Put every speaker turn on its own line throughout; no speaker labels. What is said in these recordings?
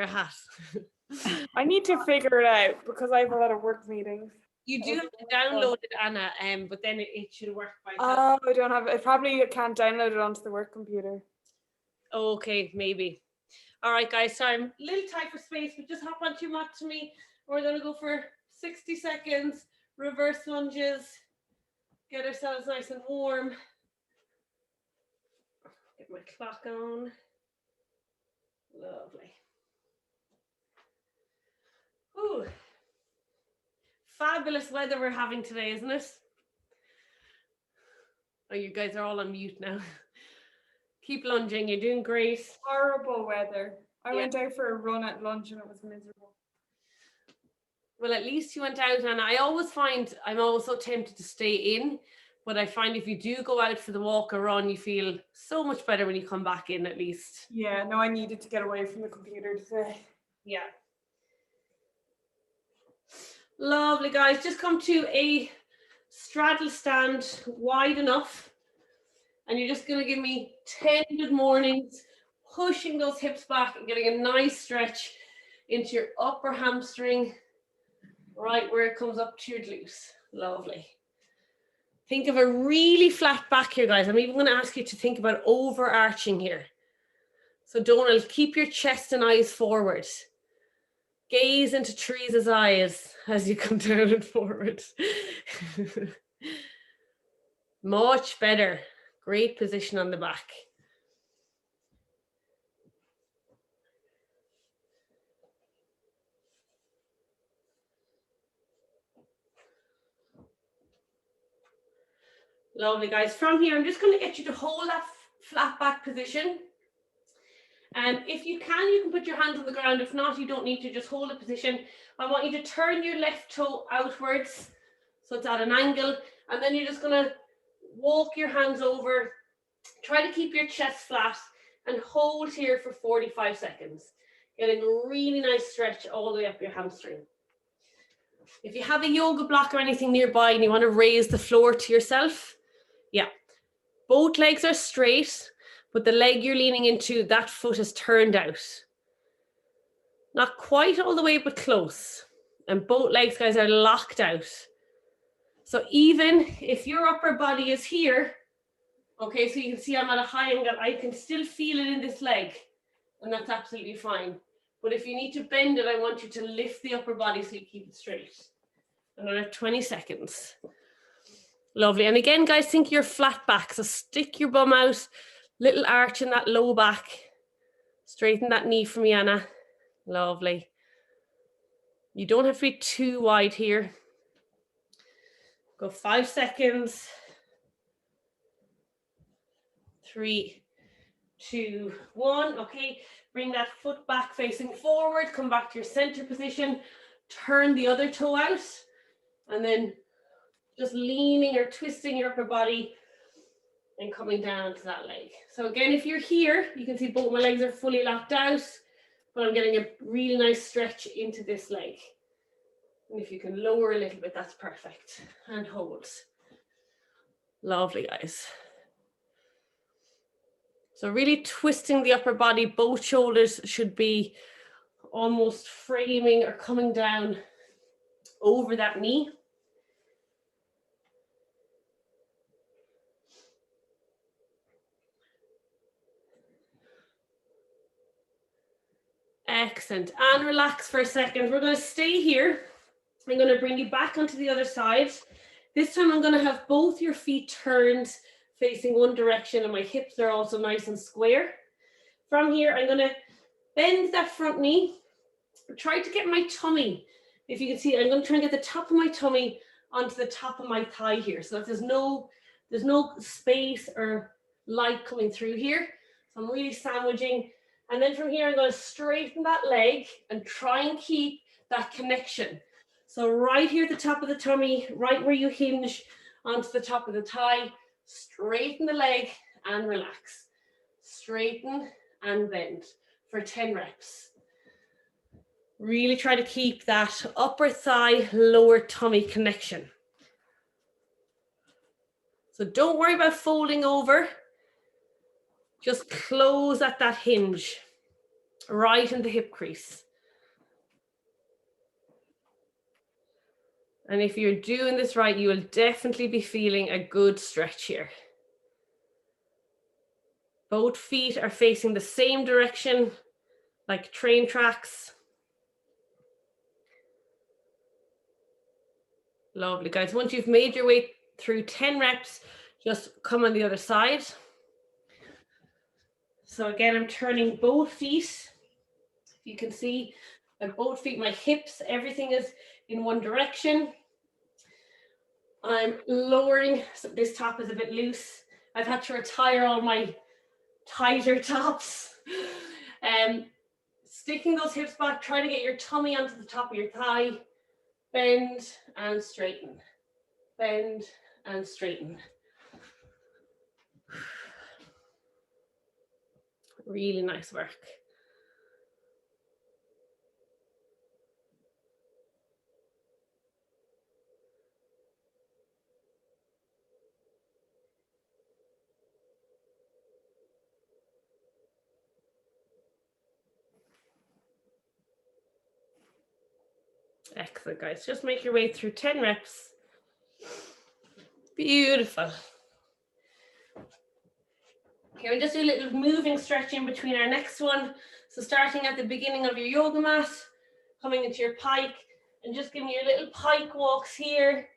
wear a hat.
I need to figure it out because I have a lot of work meetings.
You do have to download it, Anna, but then it should work by itself.
Oh, I don't have it. I probably can't download it onto the work computer.
Okay, maybe. All right, guys. Sorry, I'm a little tight for space, but just hop onto your mat to me. We're going to go for 60 seconds. Reverse lunges. Get ourselves nice and warm. Get my clock on. Lovely. Ooh. Fabulous weather we're having today, isn't it? Oh, you guys are all on mute now. Keep lunging. You're doing great.
Horrible weather. I went out for a run at lunch and it was miserable.
Well, at least you went out, and I always find I'm always so tempted to stay in, but I find if you do go out for the walk or run, you feel so much better when you come back in at least.
Yeah, no, I needed to get away from the computer today.
Yeah. Lovely, guys. Just come to a straddle stand wide enough, and you're just going to give me 10 good mornings, pushing those hips back and getting a nice stretch into your upper hamstring, right where it comes up to your glutes. Lovely. Think of a really flat back here, guys. I'm even going to ask you to think about overarching here. So don't keep your chest and eyes forward. Gaze into Teresa's eyes as you come down and forward. Much better. Great position on the back. Lovely, guys. From here, I'm just going to get you to hold that flat back position. If you can put your hands on the ground. If not, you don't need to. Just hold a position. I want you to turn your left toe outwards, so it's at an angle, and then you're just going to walk your hands over. Try to keep your chest flat and hold here for 45 seconds. Getting a really nice stretch all the way up your hamstring. If you have a yoga block or anything nearby and you want to raise the floor to yourself, yeah. Both legs are straight, but the leg you're leaning into, that foot is turned out. Not quite all the way, but close. And both legs, guys, are locked out. So even if your upper body is here, okay, so you can see I'm at a high angle, I can still feel it in this leg, and that's absolutely fine. But if you need to bend it, I want you to lift the upper body so you keep it straight. Another 20 seconds. Lovely. And again, guys, think your flat back. So stick your bum out, little arch in that low back. Straighten that knee for me, Anna. Lovely. You don't have to be too wide here. Go 5 seconds. 3, 2, 1. Okay, bring that foot back facing forward. Come back to your center position. Turn the other toe out. And then just leaning or twisting your upper body and coming down to that leg. So again, if you're here, you can see both my legs are fully locked out, but I'm getting a really nice stretch into this leg. And if you can lower a little bit, that's perfect. And hold. Lovely, guys. So really twisting the upper body, both shoulders should be almost framing or coming down over that knee. Excellent. And relax for a second. We're going to stay here. I'm going to bring you back onto the other side. This time I'm going to have both your feet turned facing one direction, and my hips are also nice and square. From here, I'm going to bend that front knee. Try to get my tummy. If you can see, I'm going to try and get the top of my tummy onto the top of my thigh here, so that there's no space or light coming through here. So I'm really sandwiching. And then from here, I'm going to straighten that leg and try and keep that connection. So right here at the top of the tummy, right where you hinge onto the top of the thigh, straighten the leg and relax. Straighten and bend for 10 reps. Really try to keep that upper thigh, lower tummy connection. So don't worry about folding over. Just close at that hinge. right in the hip crease. And if you're doing this right, you will definitely be feeling a good stretch here. Both feet are facing the same direction, like train tracks. Lovely, guys. Once you've made your way through 10 reps, just come on the other side. So again, I'm turning both feet. You can see that both feet, my hips, everything is in one direction. I'm lowering, so this top is a bit loose. I've had to retire all my tighter tops. Sticking those hips back, try to get your tummy onto the top of your thigh. Bend and straighten. Bend and straighten. Really nice work. Excellent, guys. Just make your way through 10 reps. Beautiful. Okay, we'll just do a little moving stretch in between our next one. So starting at the beginning of your yoga mat, coming into your pike, and just giving your little pike walks here.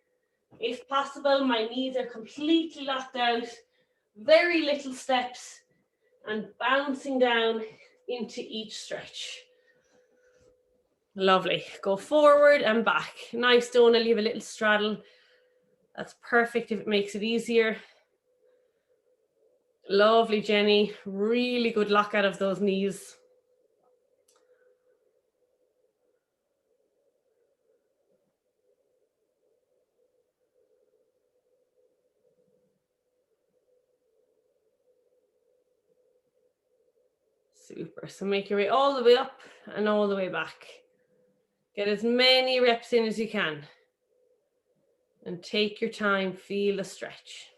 If possible, my knees are completely locked out. Very little steps, and bouncing down into each stretch. Lovely. Go forward and back. Nice, don't want to leave a little straddle. That's perfect if it makes it easier. Lovely, Jenny. Really good lockout of those knees. Super. So make your way all the way up and all the way back. Get as many reps in as you can. And take your time, feel the stretch.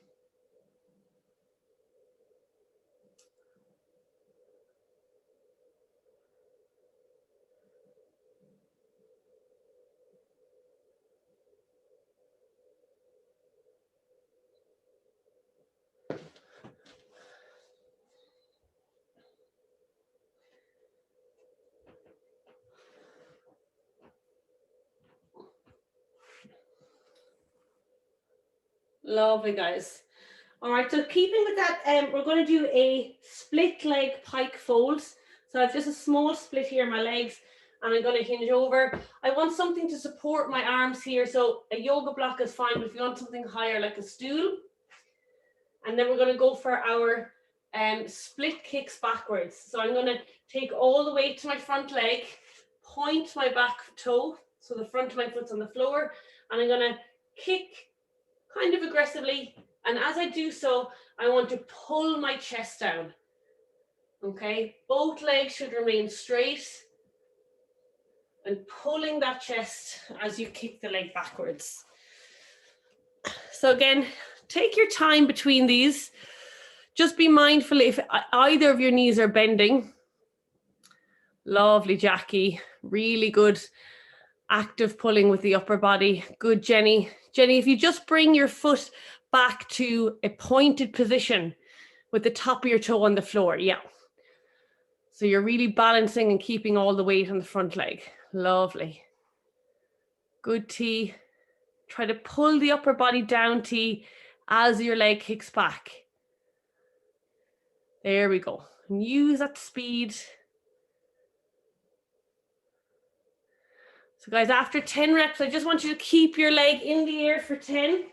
Lovely, guys. All right, so keeping with that, we're going to do a split leg pike folds. So I've just a small split here in my legs, and I'm going to hinge over. I want something to support my arms here, so a yoga block is fine, but if you want something higher, like a stool. And then we're going to go for our split kicks backwards. So I'm going to take all the weight to my front leg, point my back toe, so the front of my foot's on the floor, and I'm going to kick kind of aggressively. And as I do so, I want to pull my chest down. Okay, both legs should remain straight. And pulling that chest as you kick the leg backwards. So again, take your time between these. Just be mindful if either of your knees are bending. Lovely, Jackie. Really good active pulling with the upper body. Good, Jenny. Jenny, if you just bring your foot back to a pointed position with the top of your toe on the floor. Yeah. So you're really balancing and keeping all the weight on the front leg. Lovely. Good, T. Try to pull the upper body down, T, as your leg kicks back. There we go. And use that speed. So guys, after 10 reps, I just want you to keep your leg in the air for 10.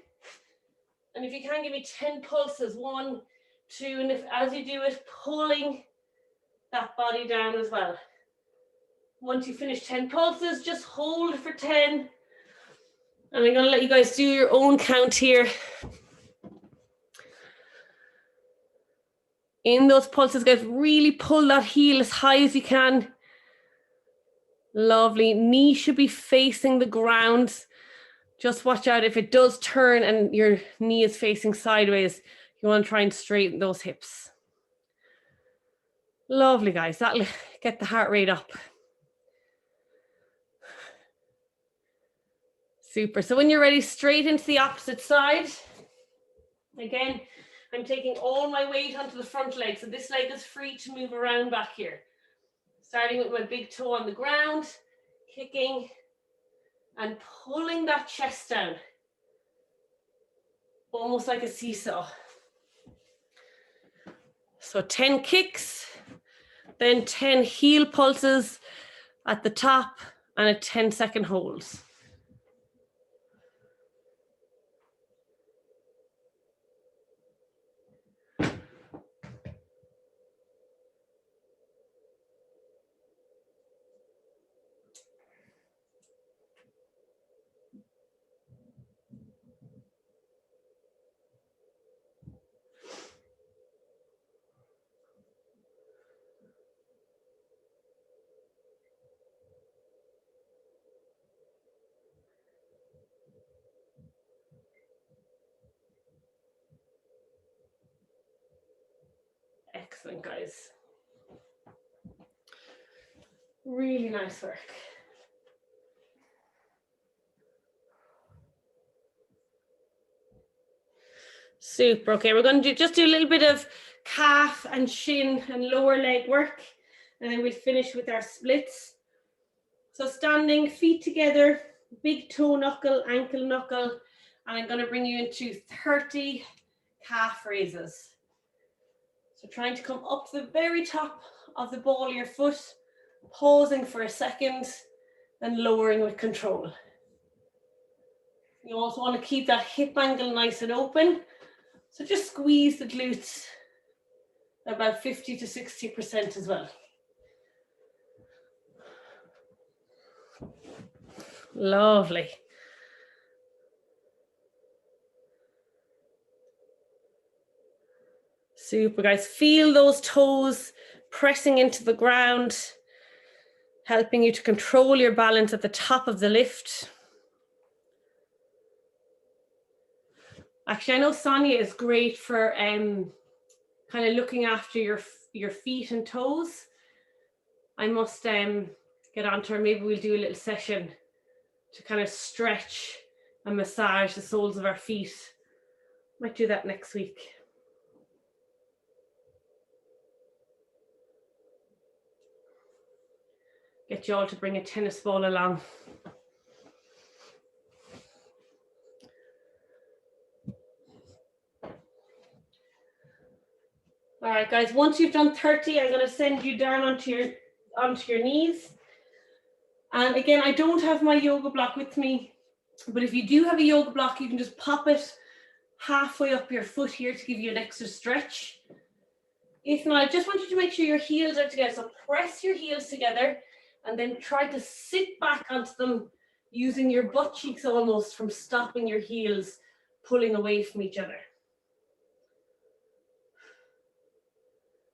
And if you can, give me 10 pulses. 1, 2, and as you do it, pulling that body down as well. Once you finish 10 pulses, just hold for 10. And I'm going to let you guys do your own count here. In those pulses, guys, really pull that heel as high as you can. Lovely. Knee should be facing the ground. Just watch out if it does turn and your knee is facing sideways. You want to try and straighten those hips. Lovely, guys. That'll get the heart rate up. Super. So when you're ready, straight into the opposite side. Again, I'm taking all my weight onto the front leg. So this leg is free to move around back here. Starting with my big toe on the ground, kicking and pulling that chest down. Almost like a seesaw. So 10 kicks, then 10 heel pulses at the top and a 10-second hold. Excellent, guys. Really nice work. Super. Okay, we're going to just do a little bit of calf and shin and lower leg work, and then we'll finish with our splits. So standing, feet together, big toe knuckle, ankle knuckle, and I'm going to bring you into 30 calf raises. So trying to come up to the very top of the ball of your foot, pausing for a second, and lowering with control. You also want to keep that hip angle nice and open. So just squeeze the glutes about 50 to 60% as well. Lovely. Super, guys. Feel those toes pressing into the ground, helping you to control your balance at the top of the lift. Actually, I know Sonia is great for kind of looking after your feet and toes. I must get on to her. Maybe we'll do a little session to kind of stretch and massage the soles of our feet. Might do that next week. Get you all to bring a tennis ball along. All right, guys, once you've done 30, I'm going to send you down onto your knees. And again, I don't have my yoga block with me, but if you do have a yoga block, you can just pop it halfway up your foot here to give you an extra stretch. If not, I just want you to make sure your heels are together. So press your heels together and then try to sit back onto them using your butt cheeks almost from stopping your heels pulling away from each other.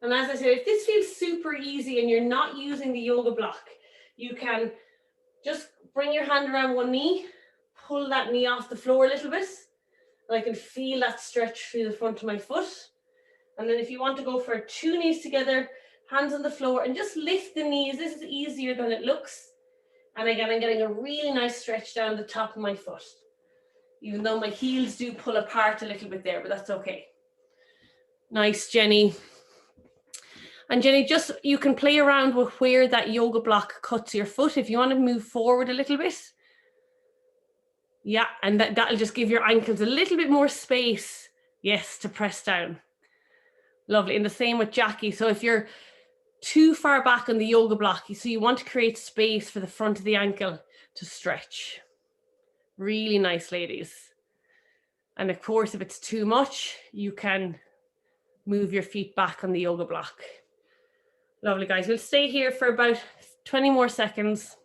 And as I said, if this feels super easy and you're not using the yoga block, you can just bring your hand around one knee, pull that knee off the floor a little bit, and I can feel that stretch through the front of my foot. And then if you want to go for 2 knees together, hands on the floor, and just lift the knees. This is easier than it looks. And again, I'm getting a really nice stretch down the top of my foot, even though my heels do pull apart a little bit there, but that's okay. Nice, Jenny. And Jenny, just you can play around with where that yoga block cuts your foot. If you want to move forward a little bit. Yeah, and that'll just give your ankles a little bit more space, yes, to press down. Lovely. And the same with Jackie. So if you're too far back on the yoga block, so you want to create space for the front of the ankle to stretch. Really nice, ladies. And of course, if it's too much, you can move your feet back on the yoga block. Lovely, guys. We'll stay here for about 20 more seconds.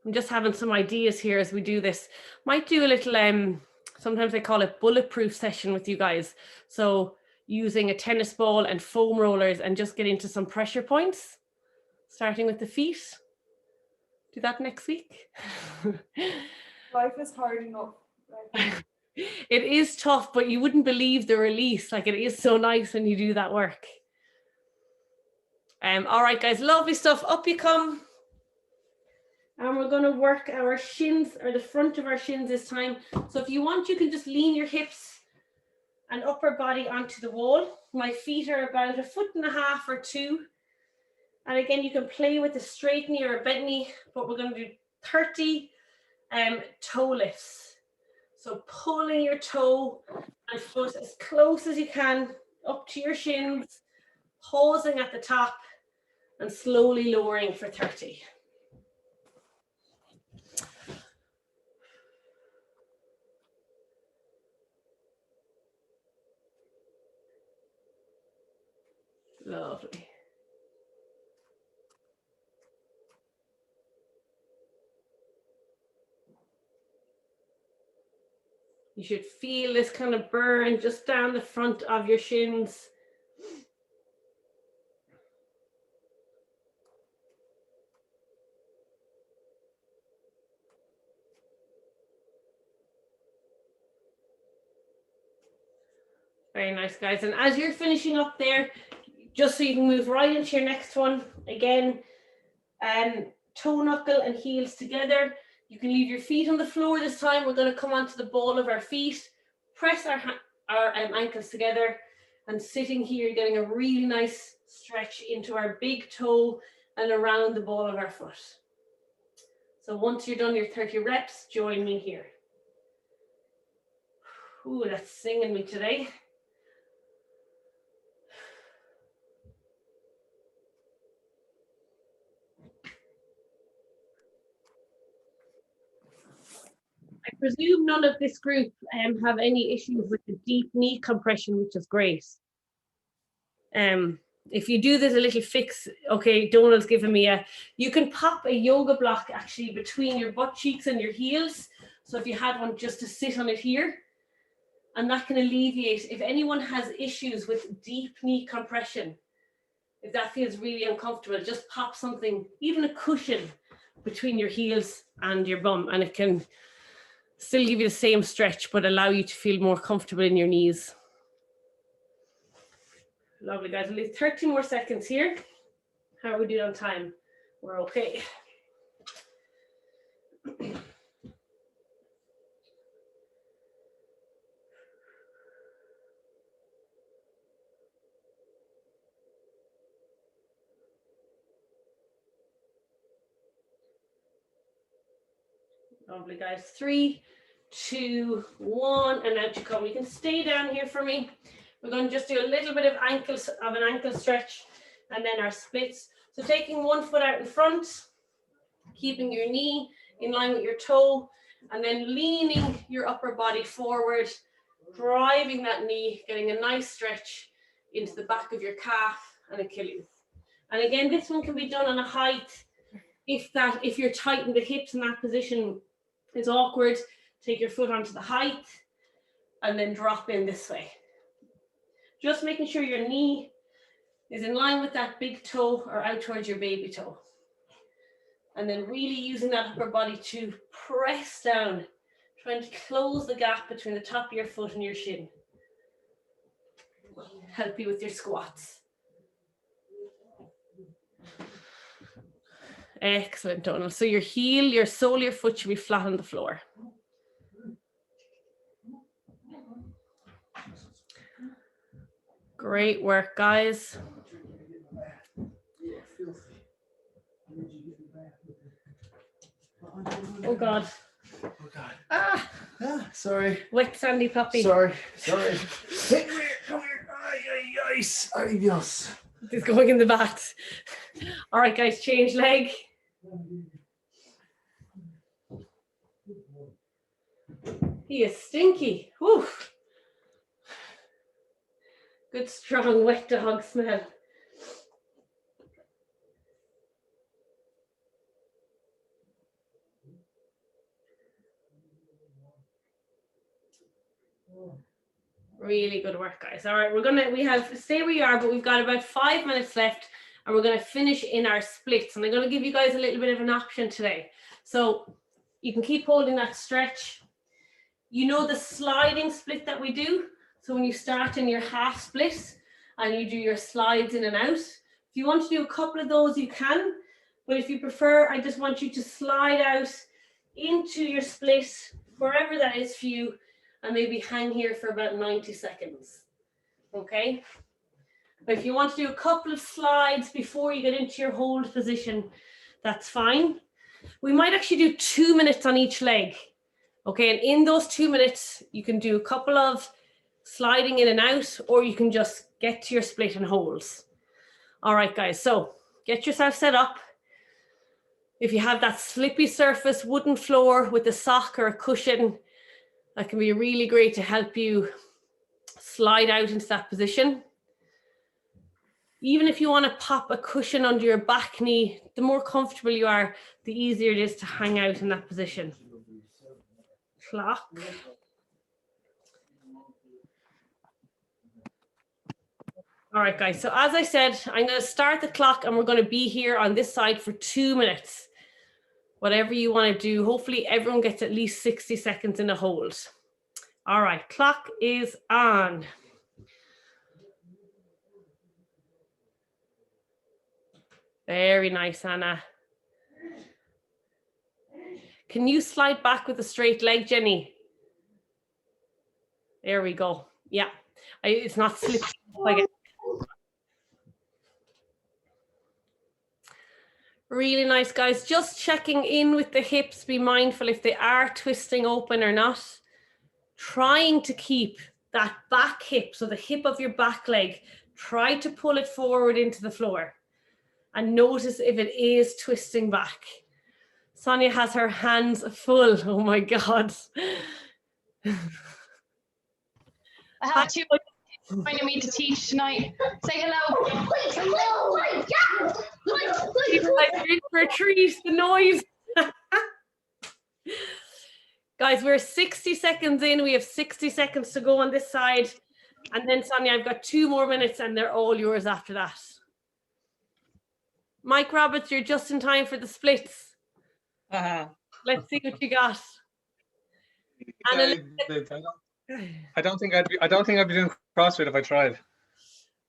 I'm just having some ideas here as we do this. Might do a little, sometimes I call it bulletproof session with you guys. So using a tennis ball and foam rollers and just get into some pressure points, starting with the feet. Do that next week.
Life is hard enough.
It is tough, but you wouldn't believe the release. Like, it is so nice when you do that work. All right, guys, lovely stuff. Up you come. And we're going to work our shins, or the front of our shins this time. So if you want, you can just lean your hips and upper body onto the wall. My feet are about 1.5 or 2 feet. And again, you can play with a straight knee or a bent knee, but we're going to do 30 toe lifts. So pulling your toe and foot as close as you can up to your shins, pausing at the top and slowly lowering for 30. Lovely. You should feel this kind of burn just down the front of your shins. Very nice, guys. And as you're finishing up there, just so you can move right into your next one, again, toe knuckle and heels together. You can leave your feet on the floor this time. We're going to come onto the ball of our feet, press our ankles together, and sitting here, getting a really nice stretch into our big toe and around the ball of our foot. So once you're done your 30 reps, join me here. Ooh, that's singing me today. I presume none of this group have any issues with the deep knee compression, which is great. If you do, there's a little fix. Okay, Donald's giving me you can pop a yoga block actually between your butt cheeks and your heels. So if you had one, just to sit on it here, and that can alleviate, if anyone has issues with deep knee compression, if that feels really uncomfortable, just pop something, even a cushion between your heels and your bum, and it can still give you the same stretch, but allow you to feel more comfortable in your knees. Lovely, guys. We'll leave 30 more seconds here. How are we doing on time? We're okay. Lovely, guys. 3, 2, 1, and out you come. You can stay down here for me. We're going to just do a little bit of an ankle stretch, and then our splits. So taking one foot out in front, keeping your knee in line with your toe, and then leaning your upper body forward, driving that knee, getting a nice stretch into the back of your calf and Achilles. And again, this one can be done on a height. If you're tight in the hips in that position, it's awkward. Take your foot onto the height and then drop in this way. Just making sure your knee is in line with that big toe or out towards your baby toe. And then really using that upper body to press down, trying to close the gap between the top of your foot and your shin. Help you with your squats. Excellent, Donald. So your heel, your sole of your foot should be flat on the floor. Great work, guys. Oh God.
Oh God.
Ah,
sorry.
wet sandy puppy.
Sorry. Come here. Ay, Dios.
He's going in the bath. All right, guys, change leg. He is stinky. Whew. Good, strong, wet dog smell. Really good work, guys. All right, we have, stay where you are, but we've got about 5 minutes left, and we're going to finish in our splits. And I'm going to give you guys a little bit of an option today. So You can keep holding that stretch. You know the sliding split that we do? So when you start in your half split and you do your slides in and out, if you want to do a couple of those, you can. But if you prefer, I just want you to slide out into your split, wherever that is for you, and maybe hang here for about 90 seconds. Okay? But if you want to do a couple of slides before you get into your hold position, that's fine. We might actually do 2 minutes on each leg. Okay, and in those 2 minutes, you can do a couple of sliding in and out, or you can just get to your split and holds. All right, guys, so get yourself set up. If you have that slippy surface, wooden floor with a sock or a cushion, that can be really great to help you slide out into that position. Even if you want to pop a cushion under your back knee, the more comfortable you are, the easier it is to hang out in that position. Clock. All right, guys. So as I said, I'm going to start the clock and we're going to be here on this side for 2 minutes. Whatever you want to do. Hopefully everyone gets at least 60 seconds in a hold. All right, clock is on. Very nice, Anna. Can you slide back with a straight leg, Jenny? There we go. Yeah, it's not slipping. Really nice, guys. Just checking in with the hips. Be mindful if they are twisting open or not. Trying to keep that back hip, so the hip of your back leg, try to pull it forward into the floor. And notice if it is twisting back. Sonia has her hands full. Oh my God.
I have two joining me to teach tonight. Say hello. Hello.
She's like in for a treat, the noise. Guys, we're 60 seconds in. We have 60 seconds to go on this side. And then Sonia, I've got 2 more minutes and they're all yours after that. Mike Roberts, you're just in time for the splits. Let's see what you got.
I don't think I'd be doing CrossFit if I tried.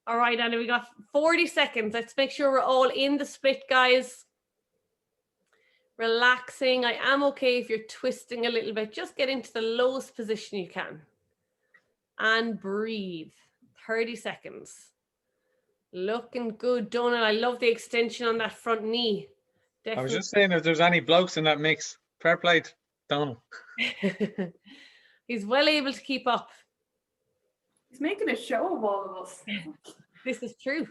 All right, Anna, we got 40 seconds. Let's make sure we're all in the split, guys. Relaxing. I am okay if you're twisting a little bit. Just get into the lowest position you can. And breathe. 30 seconds. Looking good, Donald. I love the extension on that front knee. Definitely.
I was just saying, if there's any blokes in that mix, fair play to Donald.
He's well able to keep up.
He's making a show of all of us.
This is true.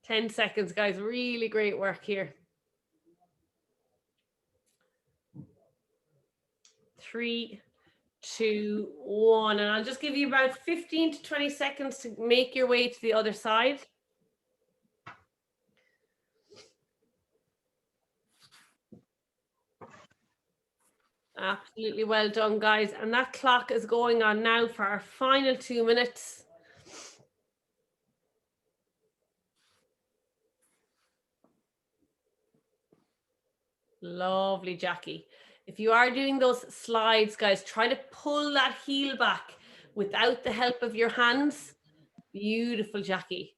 10 seconds, guys. Really great work here. 3, 2, 1. And I'll just give you about 15 to 20 seconds to make your way to the other side. Absolutely well done, guys. And that clock is going on now for our final 2 minutes. Lovely, Jackie. If you are doing those slides, guys, try to pull that heel back without the help of your hands. Beautiful, Jackie.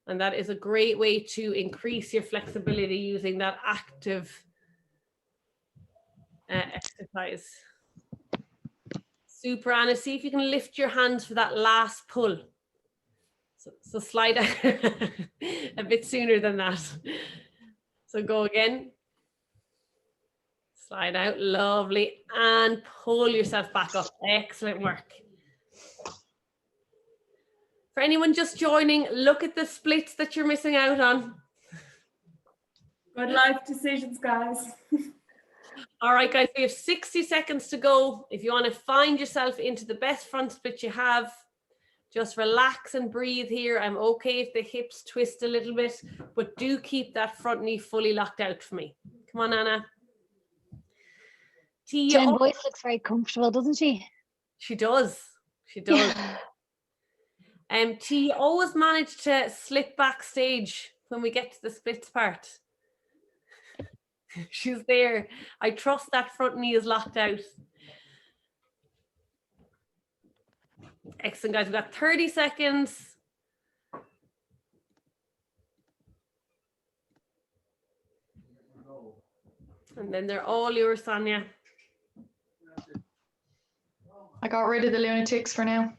And that is a great way to increase your flexibility using that active exercise. Super, Anna. See if you can lift your hands for that last pull. So slide out a bit sooner than that. So go again. Slide out, lovely, and pull yourself back up. Excellent work. For anyone just joining, look at the splits that you're missing out on.
Good life decisions, guys.
All right, guys, we have 60 seconds to go. If you want to find yourself into the best front split you have, just relax and breathe here. I'm okay if the hips twist a little bit, but do keep that front knee fully locked out for me. Come on, Anna.
Jen Boyce looks very comfortable, doesn't she?
She does. She does. T, always manage to slip backstage when we get to the splits part. She's there. I trust that front knee is locked out. Excellent, guys. We've got 30 seconds. And then they're all yours, Sonia.
I got rid of the lunatics for now.